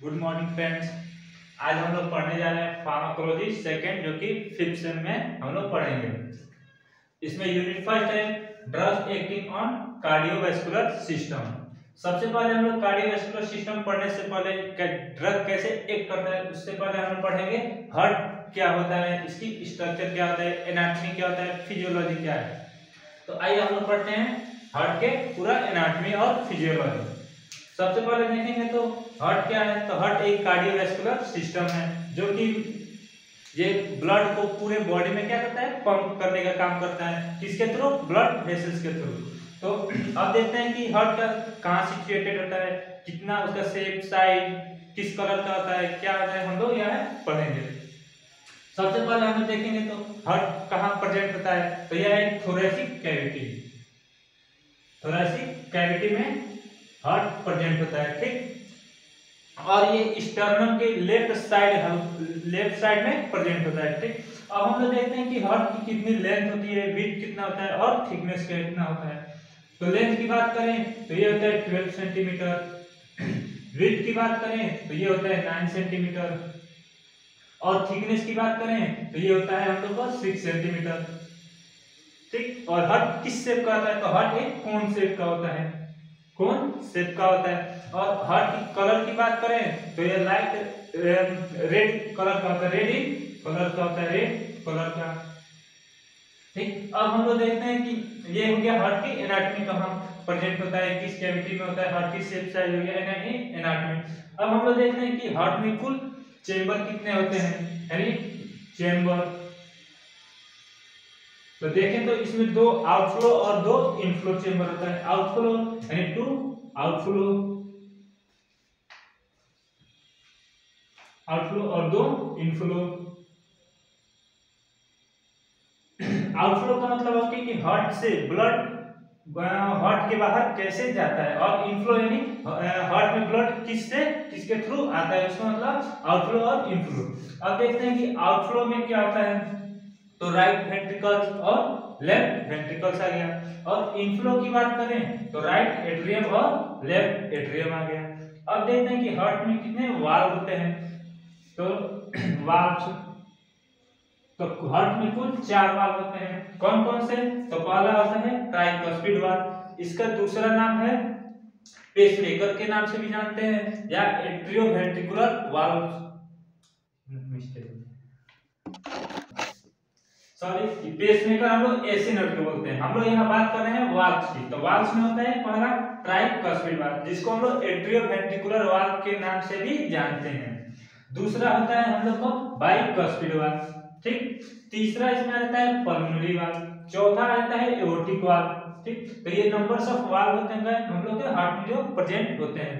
Good morning friends. आज हम लोग पढ़ने जा रहे हैं फार्माकोलॉजी सेकंड, जो कि 5th सेम में हम लोग पढ़ेंगे। इसमें यूनिट फर्स्ट है drugs acting on cardiovascular system. सबसे पहले हम लोग कार्डियोवैस्कुलर सिस्टम पढ़ने से पहले ड्रग कैसे एक्ट करता है उससे पहले हम लोग पढ़ेंगे हार्ट क्या होता है, इसकी स्ट्रक्चर क्या होता है, एनाटॉमी क्या होता है, फिजियोलॉजी क्या है। तो आइए हम लोग पढ़ते हैं हार्ट के पूरा एनाटॉमी और फिजियोलॉजी। सबसे पहले देखेंगे तो हार्ट क्या है। तो हार्ट एक कार्डियोवैस्कुलर सिस्टम है जो कि ये ब्लड को पूरे बॉडी में क्या करता है, पंप करने का काम करता है। किसके थ्रू? ब्लड वेसल्स के थ्रू। तो अब देखते हैं कि हार्ट का कहाँ सिचुएटेड होता है, कितना उसका शेप, साइज, किस कलर का होता है, क्या होता है, हम लोग यहाँ पढ़ेंगे। सबसे पहले हम लोग देखेंगे तो हार्ट कहाँ प्रेजेंट होता है। तो यह है थोरैसिक कैविटी। थोरैसिक कैविटी में हार्ट प्रेजेंट होता है, ठीक। और ये स्टर्नम के लेफ्ट साइड में प्रेजेंट होता है, ठीक। अब हम लोग देखते हैं कि हार्ट की कितनी लेंथ होती है, विड्थ कितना होता है और थिकनेस कितना होता है। तो लेंथ की बात करें तो ये होता है 12 सेंटीमीटर। विड्थ की बात करें तो ये होता है 9 सेंटीमीटर। और थिकनेस की बात करें तो ये होता है हम लोग का 6 सेंटीमीटर, ठीक। और हार्ट किस शेप का होता है? तो हार्ट एक कोन शेप का होता है, कोन शेप का होता है। और हार्ट की कलर की बात करें तो ये लाइट रेड कलर का होता है, रेड इन कलर का होता है, रेड कलर का, ठीक। अब हम लोग देखते हैं कि ये हो गया हार्ट की एनाटॉमी कहाँ प्रेजेंट होता है, किस कैविटी में होता है, हार्ट की शेप, साइज हो गया एनाटॉमी। अब हम लोग देखते हैं कि हार्ट में कुल चेंबर कितने होते हैं, यानी चेंबर। तो देखें तो इसमें दो आउटफ्लो और दो इनफ्लो चेंबर होता है। आउटफ्लो यानी टू आउटफ्लो, आउटफ्लो और दो इनफ्लो। आउटफ्लो का मतलब होता है कि हार्ट से ब्लड हार्ट के बाहर कैसे जाता है, और इनफ्लो यानी हार्ट में ब्लड किससे किसके थ्रू आता है, उसका मतलब आउटफ्लो और इनफ्लो। अब देखते हैं कि आउटफ्लो में क्या होता है। तो राइट वेंट्रिकल्स और लेफ्ट वेंट्रिकल्स आ गया। और इनफ्लो की बात करें तो राइट एट्रियम और लेफ्ट एट्रियम आ गया। अब देखते हैं कि हार्ट में कितने वाल्व होते हैं। तो वाल्व, तो हार्ट में कुल 4 वाल्व होते हैं। कौन कौन से? तो पहला होता है ट्राइकस्पिड वाल्व, इसका दूसरा नाम है पेसमेकर के नाम से भी जानते हैं, या एट्रियोवेंट्रिकुलर वाल्व, सॉरी पेसमेकर हम लोग ऐसे नट को बोलते हैं। हम लोग यहाँ बात कर रहे हैं वाल्व्स की। तो वाल्व्स में होता है पहला ट्राइकस्पिड वाल्व, जिसको हम लोग एट्रियोवेंट्रिकुलर वाल्व के नाम से भी जानते हैं। दूसरा होता है हम लोग को बाइकस्पिड वाल्व, ठीक। तीसरा इसमें आता है पल्मोनरी वाल्व। चौथा आता है एओर्टिक वाल्व, ठीक। तो ये नंबर्स ऑफ वाल्व होते हैं हम लोग के हार्ट में जो प्रेजेंट होते हैं।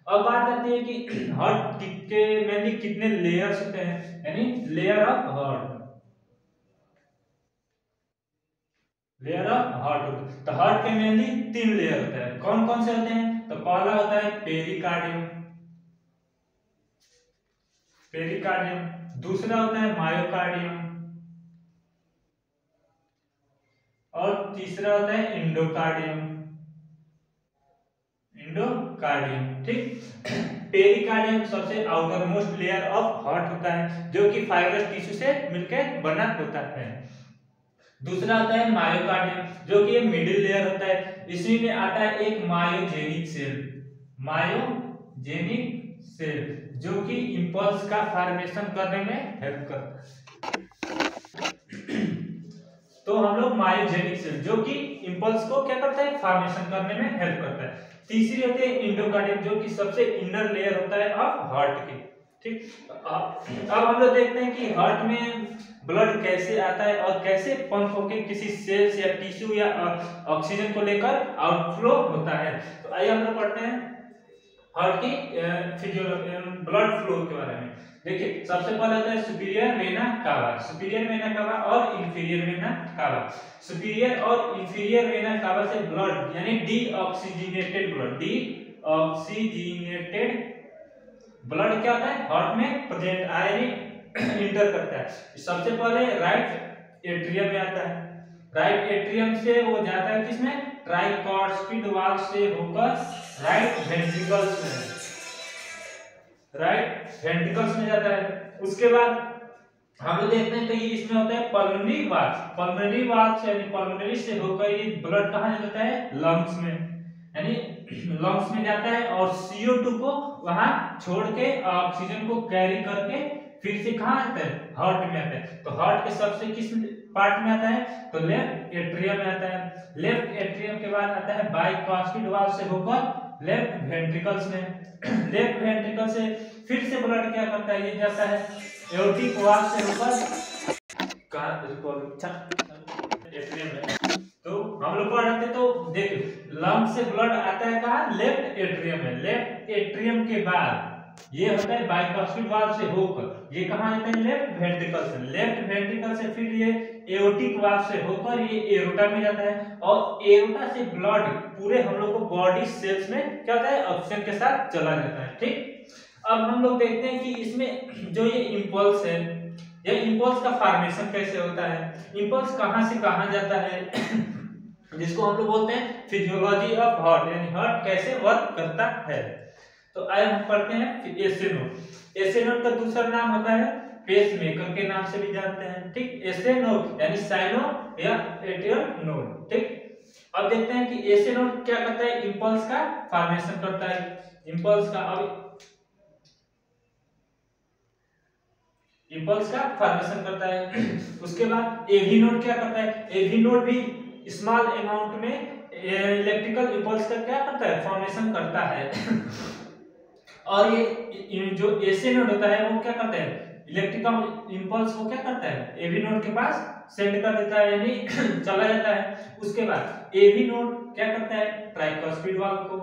अब बात आती है कि हार्ट के मेनली कितने लेयर्स होते हैं, यानी layer of heart, layer of heart. तो हार्ट के मेनली 3 लेयर होते हैं। कौन कौन से होते हैं? तो पहला होता है पेरिकार्डियम, पेरिकार्डियम। दूसरा होता है मायोकार्डियम, और तीसरा होता है इंडोकार्डियम, इंडोकार्डियम, ठीक। पेरिकार्डियम सबसे outer most layer of heart होता है, जो कि फाइब्रस टिश्यू से मिलकर बना होता है। दूसरा होता है मायोकार्डियम, जो कि मिडिल लेयर होता है। इसी में आता है एक मायोजेनिक सेल, मायोजेनिक सेल, जो कि इंपल्स का फॉर्मेशन करने में हेल्प करता है। तो हम लोग मायोजेनिक सेल, जो कि इंपल्स को क्या करता है, फॉर्मेशन करने में हेल्प करता है। तीसरी होती है इंडोकार्डियम, जो कि सबसे इनर लेयर होता है ऑफ हार्ट के, ठीक। अब हम लोग देखते हैं कि हार्ट में ब्लड कैसे आता है और कैसे पंप होकर किसी सेल्स या टिश्यू या ऑक्सीजन को लेकर आउटफ्लो होता है। तो आइए हम लोग पढ़ते हैं हार्ट की फिजियोलॉजी, ब्लड फ्लो के बारे में। देखिए सबसे पहले होता है superior vena cava, superior vena cava और इंफीरियर वेना कावा। सुपीरियर और इंफीरियर वेना कावा से ब्लड यानी डीऑक्सीजनेटेड ब्लड, डीऑक्सीजनेटेड ब्लड क्या होता है, हार्ट में प्रेजेंट यानी इंटर करता है। सबसे पहले राइट एट्रियम में आता है। राइट एट्रियम से वो जाता है किसमें, ट्राइकॉस्पिड वाल्व से होकर राइट वेंट्रिकल्स में, राइट वेंट्रिकल्स में जाता है। उसके बाद हम लोग देखते हैं तो ये इसमें होता है पल्मोनरी वाल्व। पल्मोनरी वाल्व से यानी पल्मोनरी से होकर ये ब्लड कहाँ जाता है लंग्स में, यानी लंग्स में जाता है और CO2 को वहां छोड़ के ऑक्सीजन को कैरी करके फिर से कहाँ आता है हार्ट में आता है। तो हार्ट के सबसे किस पार्ट में आता है तो लेफ्ट एट्रियम में आता है। लेफ्ट एट्रियम के बाद आता है बाइकास्पिड वाल्व से होकर लेफ्ट वेंट्रिकल्स में। लेफ्ट वेंट्रिकल से फिर से ब्लड क्या करता है ये जाता है एओर्टिक वाल्व से होकर एट्रियम में। तो हम लोग पढ़ रहे थे तो देखो लंग से ब्लड आता है कहाँ लेफ्ट एट्रियम में। लेफ्ट एट्रियम के बाद ये होता है बाइकास्पिड वाल्व से होकर ये कहाँ जाता है लेफ्ट वेंट्रिकल से। लेफ्ट वेंट्रिकल से फिर ये एओर्टिक वाल्व से होकर ये एरोटा में जाता है और एरोटा से ब्लड पूरे हम लोग को बॉडी सेल्स में क्या होता है ऑक्सीजन के साथ चला जाता है। ठीक, अब हम लोग देखते हैं कि इसमें जो ये इंपल्स है ये इंपल्स का फॉर्मेशन कैसे होता है, इंपल्स कहाँ से कहाँ जाता है जिसको हम लोग बोलते हैं फिजियोलॉजी ऑफ हार्ट, यानी हार्ट कैसे वर्क करता है। तो आइए हम पढ़ते हैं एसए नोड। एसए नोड का दूसरा नाम होता है पेसमेकर के नाम से भी जानते हैं। ठीक, एसए नोड यानी साइनो या एट्रियल नोड। ठीक, अब देखते हैं कि एसए नोड क्या करता है इंपल्स का फॉर्मेशन करता है। इंपल्स का अब इंपल्स का फॉर्मेशन करता है। उसके बाद एवी नोड क्या करता है, एवी नोड भी स्मॉल अमाउंट में इलेक्ट्रिकल इंपल्स का क्या करता है फॉर्मेशन करता है और ये जो एसी नोड होता है वो क्या करता है इलेक्ट्रिकल इंपल्स को क्या करता है एवी नोड के पास सेंड कर देता है यानी चला जाता है। उसके बाद एवी नोड क्या करता है ट्राइकॉस्पिड वाल्व को,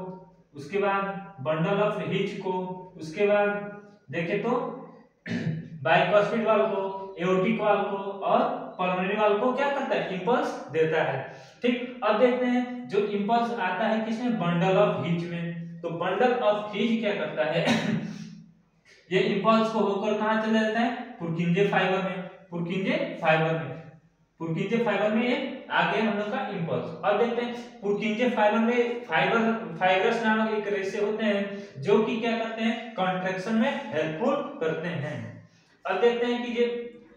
उसके बाद बंडल ऑफ हिच को, उसके बाद देखे तो बाइकॉस्पिड वाल्व को, एओर्टिक वाल्व को और पल्मोनरी वाल्व को क्या करता है इंपल्स देता है। ठीक, अब देखते हैं जो इंपल्स आता है किसमें बंडल ऑफ हिच में। तो बंडल ऑफ हिच क्या करता है ये इंपल्स को होकर कहां चला जाता है पुरकिंजे फाइबर में। पुरकिंजे फाइबर में, पुरकिंजे फाइबर में ये आ गया हम लोग का इंपल्स। अब देखते हैं पुरकिंजे फाइबर में फाइबरस नामक एक रेशे होते हैं जो कि क्या करते हैं कॉन्ट्रैक्शन में हेल्पफुल करते हैं। अब देखते हैं कि ये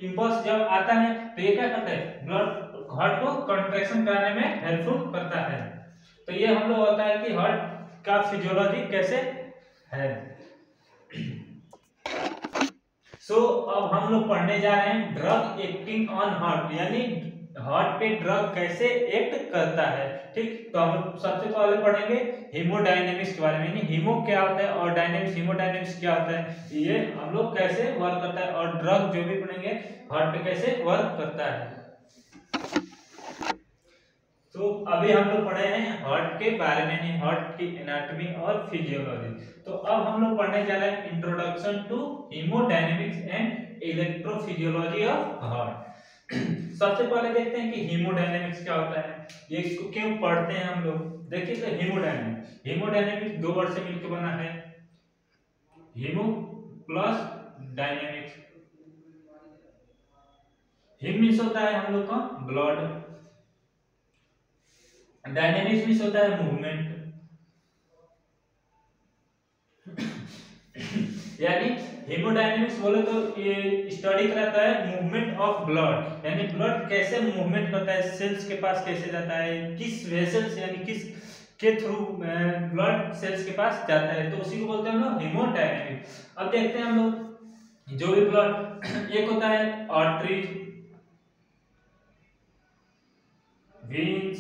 इंपल्स जब आता है तो ये क्या करता है ब्लड हार्ट को कॉन्ट्रैक्शन कराने में हेल्पफुल करता है। तो ये हम लोग होता है कि हार्ट का फिजियोलॉजी कैसे है। अब हम लोग पढ़ने जा रहे हैं ड्रग एक्टिंग ऑन हार्ट, यानी हार्ट पे ड्रग कैसे एक्ट करता है। ठीक, तो हम सबसे पहले पढ़ेंगे हीमोडायनेमिक्स के बारे में, यानी हीमो क्या होता है और डायनेमिक्स हीमोडायनेमिक्स क्या होता है, ये हम लोग कैसे वर्क करता है और ड्रग जो भी पढ़ेंगे हार्ट पे कैसे वर्क करता है। तो अभी हम लोग पढ़े हैं हार्ट के बारे में, हार्ट की एनाटॉमी और फिजियोलॉजी। तो अब हम लोग पढ़ने जा रहे हैं introduction to haemodynamics and electrophysiology of heart. सबसे पहले देखते हैं कि हीमोडायनेमिक्स क्या होता है, ये इसको क्यों पढ़ते हैं हम लोग। देखिए तो हीमोडायनेमिक्स, हीमोडायनेमिक्स दो वर्ड से मिलकर बना है, haemo plus dynamics. Haem means होता है हम लोग का ब्लड, डायनेमिक्स मींस होता है मूवमेंट। यानी हेमोडायनेमिक्स बोले तो ये स्टडी कराता है मूवमेंट ऑफ ब्लड, यानी ब्लड कैसे मूवमेंट करता है, सेल्स के पास कैसे जाता है, किस वेसल्स यानी किस के थ्रू ब्लड सेल्स के पास जाता है, तो उसी को बोलते हैं हम लोग हेमोडायनेमिक्स। अब देखते हैं हम लोग जो भी ब्लड एक होता है आर्टरीज, वेन्स।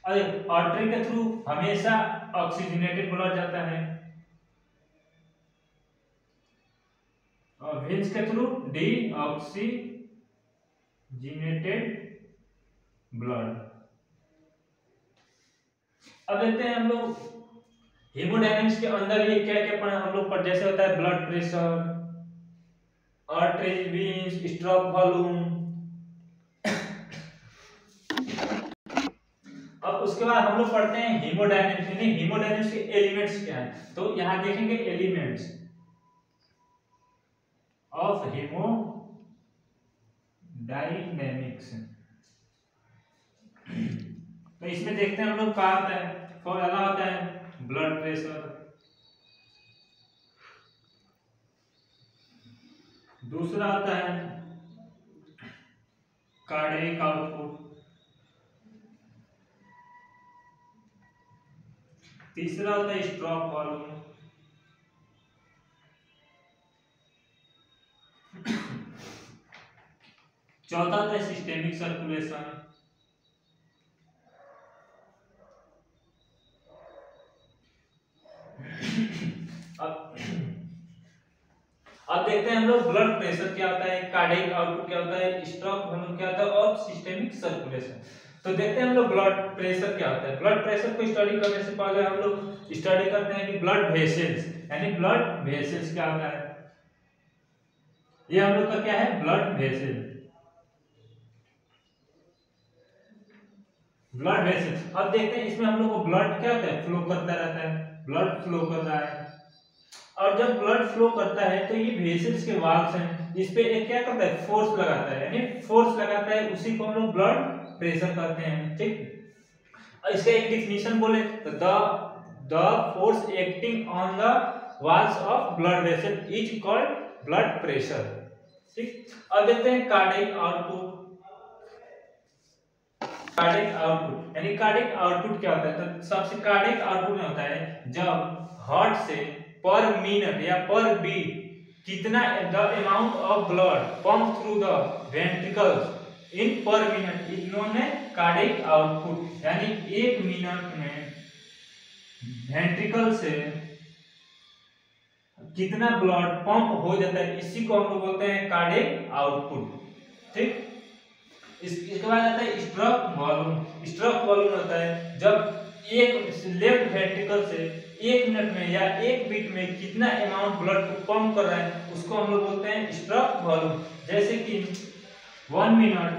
आर्टरी के थ्रू हमेशा ऑक्सीजनेटेड ब्लड जाता है और वेन्स के थ्रू डीऑक्सीजनेटेड ब्लड। अब देखते हैं हम लोग हेमोडायनेमिक्स के अंदर ये क्या क्या पढ़ा हम लोग पर, जैसे होता है blood pressure, artery, veins, stroke volume. अब उसके बाद हम लोग पढ़ते हैं हीमोडायनेमिक्स, यानी हीमोडायनेमिक्स के एलिमेंट्स क्या हैं। तो यहां देखेंगे एलिमेंट्स ऑफ हीमोडायनेमिक्स। तो इसमें देखते हैं हम लोग क्या होता है, पहला होता है ब्लड प्रेशर, दूसरा आता है कार्डियक आउटपुट, तीसरा होता है स्ट्रोक वॉल्यूम, चौथा होता है सिस्टेमिक सर्कुलेशन, अब देखते हैं हम लोग ब्लड प्रेशर क्या होता है, कार्डियक आउटपुट क्या होता है, स्ट्रोक वॉल्यूम क्या होता है और सिस्टेमिक सर्कुलेशन। तो देखते हैं हम लोग ब्लड प्रेशर क्या होता है। ब्लड प्रेशर को स्टडी करने से पहले हम लोग स्टडी करते हैं कि ब्लड वेसल्स, यानी ब्लड वेसल्स क्या होता है। ये हम लोग का क्या है, ब्लड वेसल, ब्लड वेसल्स। अब देखते हैं इसमें हम लोग को ब्लड क्या होता है, फ्लो करता रहता है, ब्लड फ्लो कर रहा है। और जब ब्लड फ्लो करता है तो ये वेसल्स के वाल्व्स हैं, इस पे एक क्या करता है, फोर्स लगाता है, यानी फोर्स लगाता है, उसी को हम लोग ब्लड प्रेशर कहते हैं। ठीक, और इसका एक डेफिनेशन बोले तो the force acting on the walls of blood vessel is called blood pressure. ठीक, अब देखते हैं कार्डियक आउटपुट। कार्डियक आउटपुट यानी कार्डियक आउटपुट क्या होता है, तो सबसे कार्डियक आउटपुट में होता है जब हार्ट से पर मिनट या पर बीट कितना the amount of blood pump through the ventricles इन पर मिनट इज नोन है कार्डियक आउटपुट, यानी एक मिनट में वेंट्रिकल से कितना ब्लड पंप हो जाता है, इसी को हम लोग बोलते हैं कार्डियक आउटपुट। ठीक, इसके बाद आता है स्ट्रोक वॉल्यूम। स्ट्रोक वॉल्यूम होता है जब एक लेफ्ट वेंट्रिकल से एक मिनट में या एक बीट में कितना अमाउंट ब्लड को पंप कर रहा है, उसको हम लोग बोलते हैं स्ट्रोक वॉल्यूम। जैसे कि 1 मिनट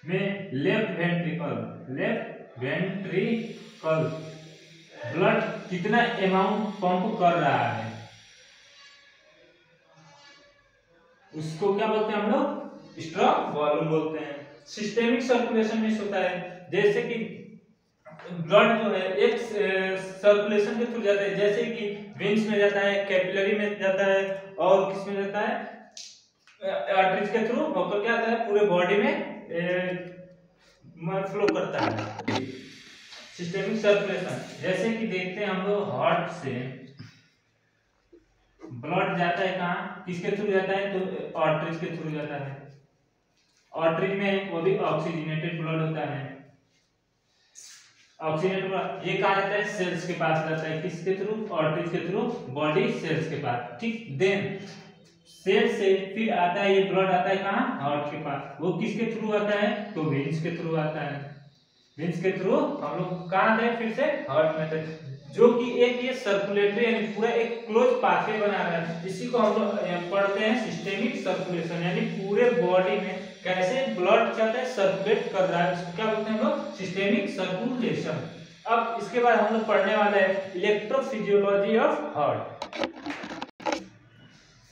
में लेफ्ट वेंट्रिकल ब्लड कितना अमाउंट पंप कर रहा है, उसको क्या बोलते हैं हम लोग, स्ट्रोक वॉल्यूम बोलते हैं। सिस्टेमिक सर्कुलेशन में होता है जैसे कि ब्लड जो है एक सर्कुलेशन के थ्रू जाता है, जैसे कि वेन्स में जाता है, कैपिलरी में जाता है और किस में जाता है, आर्टरीज के थ्रू होकर क्या आता है, पूरे बॉडी में फ्लो करता है। सिस्टेमिक सर्कुलेशन जैसे कि देखते हैं हम लोग हार्ट से ब्लड जाता है कहाँ, किसके थ्रू जाता है, तो आर्टरीज के थ्रू जाता है। आर्टरी में वो भी ऑक्सीजनेटेड ब्लड होता है, ऑक्सीजनेटेड ब्लड ये कहाँ जाता है, सेल्स के पास जाता है, किसके थ्रू, आर्टरीज के थ्रू, बॉडी सेल्स के पास। ठीक, देन सेल से फिर आता है ये ब्लड आता है कहाँ, हार्ट के पास, वो किसके थ्रू आता है, तो वेन्स के थ्रू आता है। वेन्स के थ्रू हम लोग कहाँ आते हैं, फिर से हार्ट में आते हैं, जो कि एक ये सर्कुलेटरी यानी पूरा एक क्लोज पाथवे बना रहा है। इसी को हम लोग पढ़ते हैं सिस्टेमिक सर्कुलेशन, यानी पूरे बॉडी में कैसे ब्लड चलता है, सर्कुलेट कर रहा है, इसको क्या बोलते हैं हम लोग, सिस्टेमिक सर्कुलेशन। अब इसके बाद हम लोग पढ़ने वाले हैं इलेक्ट्रोफिजियोलॉजी ऑफ हार्ट।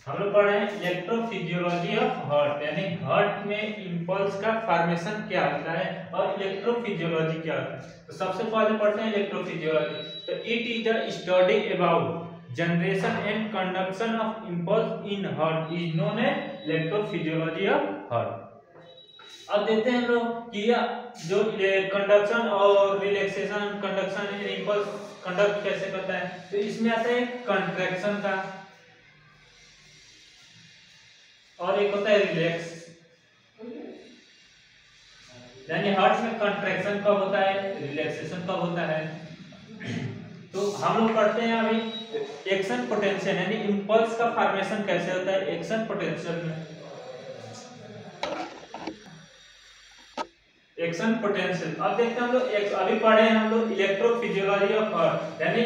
हम लोग पढ़ रहे हैं इलेक्ट्रोफिजियोलॉजी ऑफ हार्ट, यानी हार्ट में इंपल्स का फॉर्मेशन क्या होता है और इलेक्ट्रोफिजियोलॉजी क्या होता है। तो सबसे पहले पढ़ते हैं इलेक्ट्रोफिजियोलॉजी। तो it is the study about generation and conduction of impulse in heart is known as electrophysiology of heart. अब देखते हैं हम लोग कि जो कंडक्शन और रिलैक्सेशन, कंडक्शन इंपल्स कंडक्ट कैसे करता है, तो इसमें आता है कंट्रैक्शन का और एक होता है रिलैक्स, यानी हार्ट में कंट्रैक्शन कब होता है, रिलैक्सेशन कब होता है। तो हम लोग पढ़ते हैं अभी एक्शन पोटेंशियल, यानी इंपल्स का फॉर्मेशन कैसे होता है एक्शन पोटेंशियल में। एक्शन पोटेंशियल अब देखते हैं हम लोग, अभी पढ़े हैं हम लोग इलेक्ट्रोफिजियोलॉजी ऑफ हार्ट, यानी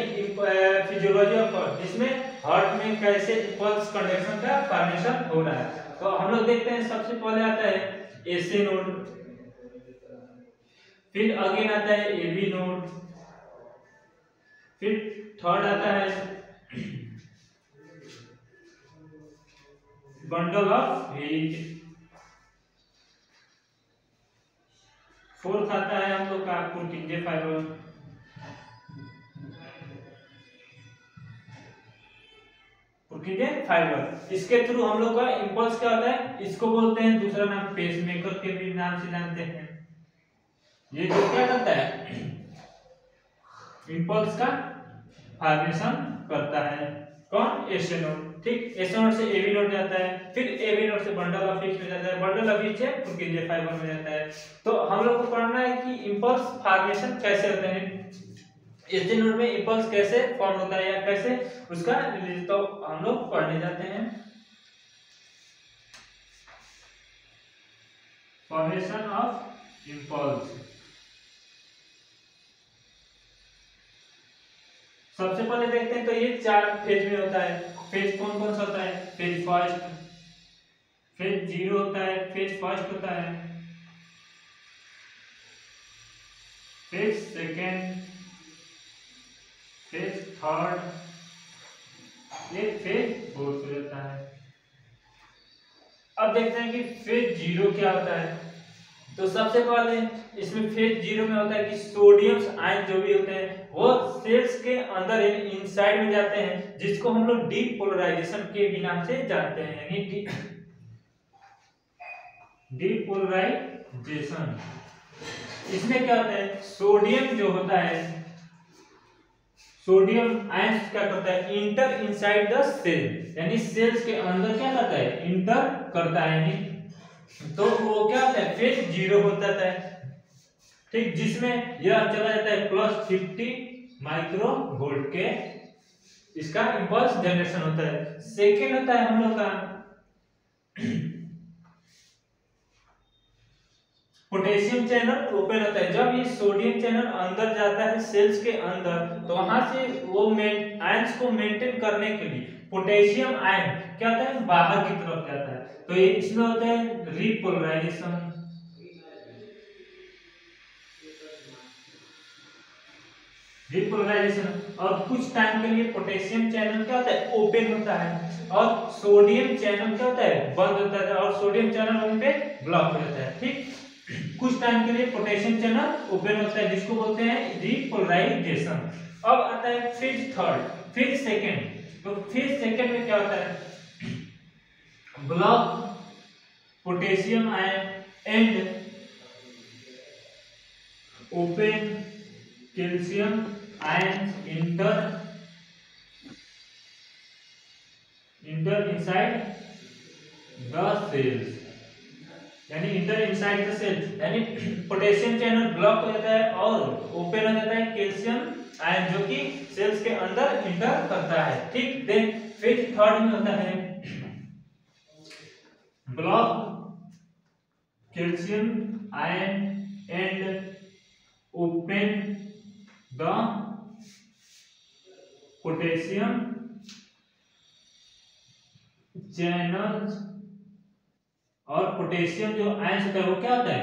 फिजियोलॉजी ऑफ हार्ट, जिसमें हार्ट में कैसे इंपल्स कंडक्शन का फॉर्मेशन हो रहा है। तो हम लोग देखते हैं सबसे पहले आता है एसी नोड, फिर अगेन आता है एबी नोड, फिर थर्ड आता है बंडल ऑफ हीट, फोर्थ आता है हम लोग का पुर्किंजे फाइबर, पुरकिंजे फाइबर, इसके थ्रू हम लोग का इंपल्स क्या होता है, इसको बोलते हैं दूसरा नाम पेसमेकर के भी नाम से जानते हैं। ये जो क्या करता है, इंपल्स का फॉर्मेशन करता है, कौन, एसए नोड। ठीक, एसए नोड से एबी नोड जाता है, फिर एबी नोड से बंडल ऑफ हीट में जाता है, बंडल ऑफ हीट से पुरकिंजे फाइबर में जाता है। तो हम लोग को पढ़ना है कि इंपल्स फॉर्मेशन कैसे होते हैं, एसए नोड में इंपल्स कैसे फॉर्म होता है या कैसे उसका रिलीज, तो हम लोग पढ़ने जाते हैं। फॉर्मेशन ऑफ इंपल्स, सबसे पहले देखते हैं तो ये 4 फेज में होता है। फेज कौन कौन सा होता है, फेज फर्स्ट, फेज 0 होता है, फेज फर्स्ट होता है, फेज सेकेंड, फेज थर्ड, ये फेज फोर्थ हो जाता है। अब देखते हैं कि फेज 0 क्या होता है। तो सबसे पहले इसमें फेज 0 में होता है कि सोडियम आयन जो भी होते हैं वो सेल्स के अंदर इनसाइड में जाते हैं, जिसको हम लोग डीपोलराइजेशन के भी नाम से जानते हैं, यानी डीपोलराइजेशन। इसमें क्या होता है, सोडियम जो होता है, सोडियम आयन क्या करता है, इंटर इनसाइड द सेल, यानी सेल्स के अंदर क्या करता है, इंटर करता है, यानी तो वो क्या होता है, फेज 0 होता है। ठीक, जिसमें यह चला जाता है +50 माइक्रो वोल्ट के, इसका इंपल्स जनरेशन होता है। सेकेंड होता है हम लोग का पोटेशियम चैनल ओपन होता है। जब ये सोडियम चैनल अंदर जाता है सेल्स के अंदर, तो वहां से वो आयंस को मेंटेन करने के लिए पोटेशियम आयन क्या होता है, बाहर की तरफ जाता है। तो ये इसमें होता है रिपोलराइजेशन। रिपोलराइजेशन, और कुछ टाइम के लिए पोटेशियम चैनल क्या होता है, ओपन होता है, और सोडियम चैनल क्या होता है, बंद होता है, और सोडियम चैनल वहीं पे ब्लॉक हो जाता है। ठीक, कुछ टाइम के लिए पोटेशियम चैनल ओपन होता है, जिसको बोलते हैं रिपोलराइजेशन। अब आता है फेज थर्ड, फेज सेकंड। तो फेज सेकंड में क्या होता है, block potassium ion and open calcium ion enter inside the cells, यानी इंटर इनसाइड द सेल्स, यानी पोटेशियम चैनल ब्लॉक हो जाता है और ओपन हो जाता है कैल्शियम आयन, जो कि सेल्स के अंदर इंटर करता है। ठीक, देन फेज थर्ड में होता है block calcium ion and open the potassium channel, और पोटेशियम जो आयन होता है वो क्या होता है,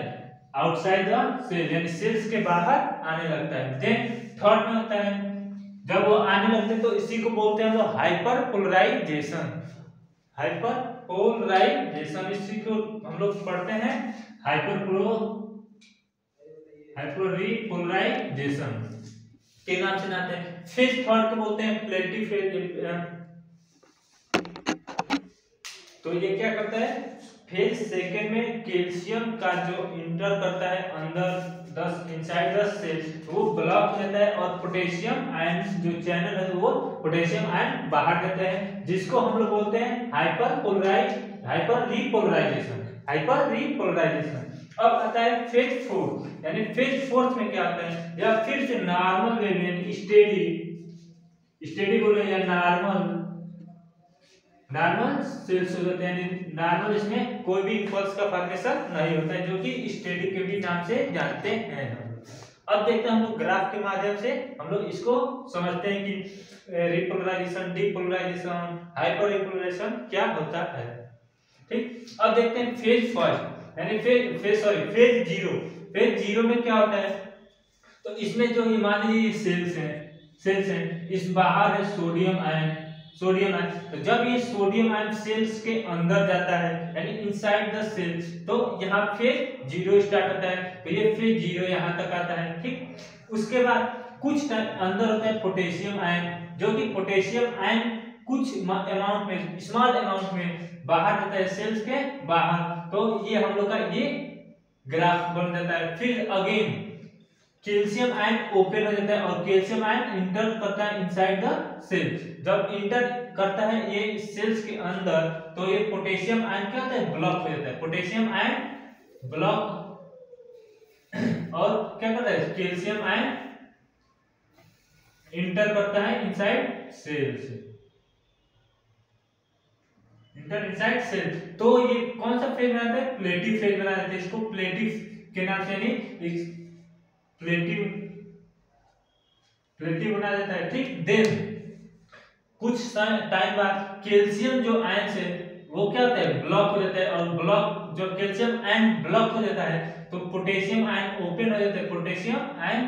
आउटसाइड द सेल, यानी सेल्स के बाहर आने लगता है। देन थर्ड में होता है, जब वो आने लगते हैं तो इसी को बोलते हैं हम हाइपर पोलराइजेशन। हाइपर पोलराइजेशन, इसी को हम लोग पढ़ते हैं हाइपरपोलराइजेशन के नाम से जानते हैं। फेज थर्ड को बोलते हैं प्लेटी फेज। तो ये क्या करता है, फेज सेकेंड में कैल्शियम का जो इंटर करता है अंदर इनसाइड द सेल, वो ब्लॉक हो जाता है, और पोटेशियम आयन जो चैनल है वो पोटेशियम आयन बाहर जाता है, जिसको हम लोग बोलते हैं हाइपर रिपोलराइजेशन। अब आता है फेज फोर्थ, यानी फेज फोर्थ में क्या होता है, या फिर से नॉर्मल वे में स्टेडी बोले या नॉर्मल सेल्स हो जाते हैं, नॉर्मल, इसमें कोई भी इंपल्स का फॉर्मेशन नहीं होता है, जो कि स्टेडी के भी नाम से जानते हैं। अब देखते हैं हम लोग ग्राफ के माध्यम से हम लोग इसको समझते हैं कि रिपोलराइजेशन, डीपोलराइजेशन, हाइपर रिपोलराइजेशन क्या होता है। ठीक, अब देखते हैं फेज फर्स्ट, यानी फेज जीरो। फेज जीरो में क्या होता है, तो इसमें जो मान लीजिए सेल्स हैं, इस बाहर है सोडियम आयन, तो जब ये सोडियम आयन सेल्स के अंदर जाता है, यानी इनसाइड द सेल्स, तो यहाँ फेज जीरो स्टार्ट होता है, तो ये फेज जीरो यहाँ तक आता है। ठीक, उसके बाद कुछ टाइम अंदर होता है पोटेशियम आयन, जो कि पोटेशियम आयन कुछ अमाउंट में, स्मॉल अमाउंट में बाहर जाता है सेल्स के बाहर, तो ये हम लोग का ये ग्राफ बन जाता है। फिर अगेन कैल्शियम आयन ओपन हो जाता है और कैल्शियम आयन इंटर करता है इनसाइड द सेल्स। जब इंटर करता है ये सेल्स के अंदर, तो ये पोटेशियम आयन क्या होता है, ब्लॉक हो जाता है। पोटेशियम आयन ब्लॉक और क्या करता है, कैल्शियम आयन इंटर करता है inside cells, enter inside cells. तो ये कौन सा फेज बनाता है, प्लेटिव फेज बना देता है। इसको प्लेटिव के नाम से, यानी प्लेटिव बना देता है, ठीक। देन कुछ टाइम बाद कैल्शियम जो आयन से वो क्या होता है, ब्लॉक हो जाता है, और ब्लॉक जो कैल्शियम आयन ब्लॉक हो जाता है तो पोटेशियम आयन ओपन हो जाता है। पोटेशियम आयन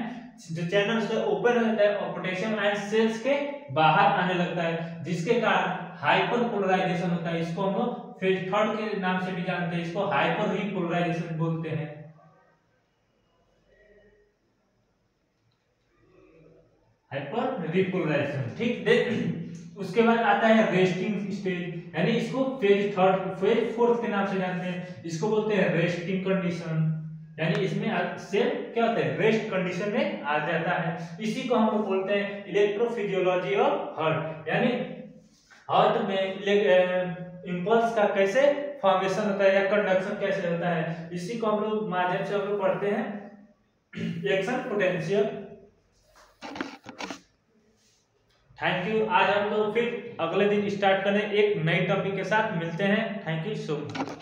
जो चैनल से ओपन हो जाता है और पोटेशियम आयन सेल्स के बाहर आने लगता है, जिसके कारण हाइपर पोलराइजेशन होता है। इसको हम लोग फेज थर्ड के नाम से भी जानते हैं, इसको हाइपर रिपोलराइजेशन बोलते हैं। हाइपर रिपोलराइजेशन, ठीक। उसके बाद आता है रेस्टिंग स्टेज, यानी इसको फेज फोर्थ के नाम से जानते हैं। इसको बोलते हैं रेस्टिंग कंडीशन, यानी इसमें सेल क्या होता है, रेस्ट कंडीशन में आ जाता है। इसी को हम लोग बोलते हैं इलेक्ट्रोफिजियोलॉजी ऑफ हार्ट, यानी हार्ट में इंपल्स का कैसे फॉर्मेशन होता है या कंडक्शन कैसे होता है, इसी को हम लोग माध्यम से हम लोग पढ़ते हैं, एक्शन पोटेंशियल। Thank you. आज हम लोग फिर अगले दिन स्टार्ट करें एक नई टॉपिक के साथ। मिलते हैं। Thank you so much.